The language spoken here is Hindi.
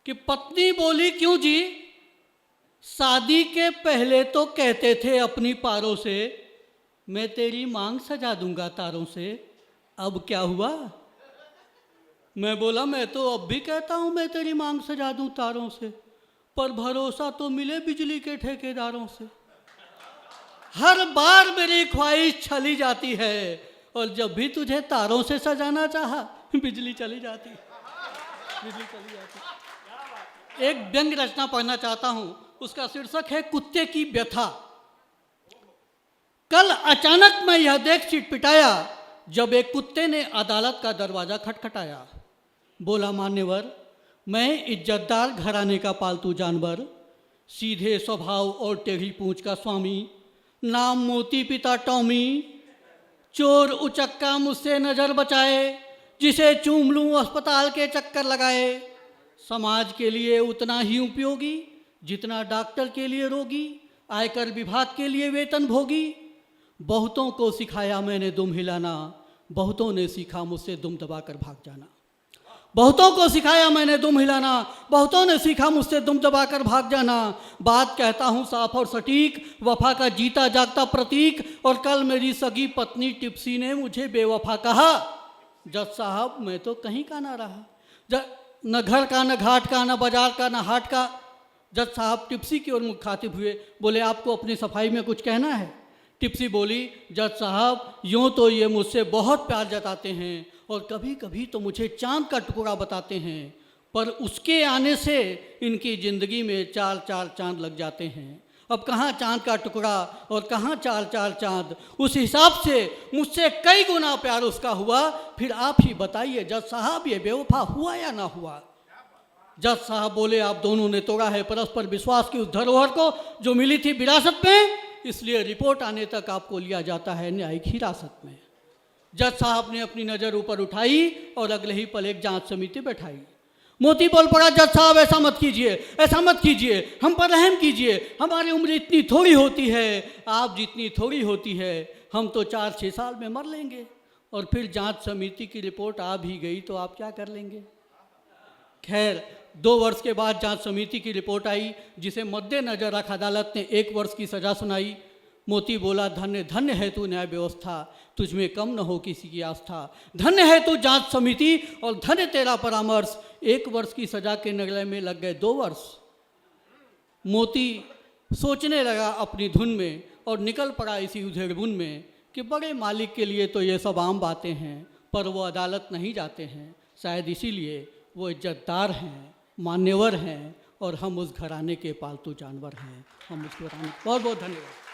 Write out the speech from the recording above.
कि पत्नी बोली, क्यों जी? शादी के पहले तो कहते थे अपनी पारों से, मैं तेरी मांग सजा दूंगा तारों से, अब क्या हुआ? मैं बोला, मैं तो अब भी कहता हूं मैं तेरी मांग सजा दूं तारों से, पर भरोसा तो मिले बिजली के ठेकेदारों से। हर बार मेरी ख्वाहिश छली जाती है, और जब भी तुझे तारों से सजाना चाहा, बिजली चली जाती, बिजली चली जाती। एक व्यंग्य रचना पढ़ना चाहता हूं, उसका शीर्षक है कुत्ते की व्यथा। कल अचानक मैं यह देख चिटपिटाया जब एक कुत्ते ने अदालत का दरवाजा खटखटाया। बोला, मान्यवर, मैं इज्जतदार घराने का पालतू जानवर, सीधे स्वभाव और टेढ़ी पूंछ का स्वामी, नाम मोती पिता टॉमी, चोर उचक्का मुझसे नजर बचाए, जिसे चूम लूं अस्पताल के चक्कर लगाए, समाज के लिए उतना ही उपयोगी जितना डॉक्टर के लिए रोगी, आयकर विभाग के लिए वेतन भोगी। बहुतों को सिखाया मैंने दुम हिलाना, बहुतों ने सीखा मुझसे दुम दबाकर भाग जाना। बहुतों को सिखाया मैंने दुम हिलाना, बहुतों ने सीखा मुझसे दुम दबाकर भाग जाना। बात कहता हूँ साफ और सटीक, वफा का जीता जागता प्रतीक। और कल मेरी सगी पत्नी टिप्सी ने मुझे बेवफा कहा। जज साहब, मैं तो कहीं का ना रहा, न घर का, न घाट का, न बाजार का, न हाट का। जज साहब टिप्सी की ओर मुखातिब हुए, बोले, आपको अपनी सफाई में कुछ कहना है? टिप्सी बोली, जज साहब, यूँ तो ये मुझसे बहुत प्यार जताते हैं और कभी कभी तो मुझे चांद का टुकड़ा बताते हैं, पर उसके आने से इनकी ज़िंदगी में चार चार चांद लग जाते हैं। अब कहाँ चांद का टुकड़ा और कहाँ चार चार चांद, उस हिसाब से मुझसे कई गुना प्यार उसका हुआ। फिर आप ही बताइए जज साहब, ये बेवफा हुआ या ना हुआ? जज साहब बोले, आप दोनों ने तोड़ा है परस्पर विश्वास की उस धरोहर को जो मिली थी विरासत में, इसलिए रिपोर्ट आने तक आपको लिया जाता है न्यायिक हिरासत में। जज साहब ने अपनी नज़र ऊपर उठाई और अगले ही पल एक जांच समिति बैठाई। मोती बोल पड़ा, जज साहब ऐसा मत कीजिए, ऐसा मत कीजिए, हम पर रहम कीजिए, हमारी उम्र इतनी थोड़ी होती है, आप जितनी थोड़ी होती है, हम तो 4-6 साल में मर लेंगे। और फिर जांच समिति की रिपोर्ट आ भी गई तो आप क्या कर लेंगे? खैर, 2 वर्ष के बाद जांच समिति की रिपोर्ट आई, जिसे मद्देनजर रख अदालत ने 1 वर्ष की सज़ा सुनाई। मोती बोला, धन्य धन्य है तू न्याय व्यवस्था, तुझमें कम न हो किसी की आस्था। धन्य है तू जांच समिति और धन्य तेरा परामर्श, 1 वर्ष की सज़ा के निर्णय में लग गए 2 वर्ष। मोती सोचने लगा अपनी धुन में और निकल पड़ा इसी उधेड़बुन में कि बड़े मालिक के लिए तो ये सब आम बातें हैं, पर वो अदालत नहीं जाते हैं, शायद इसीलिए वो इज्जतदार हैं, मान्यवर हैं, और हम उस घराने के पालतू जानवर हैं। हम उस घराने, बहुत बहुत धन्यवाद।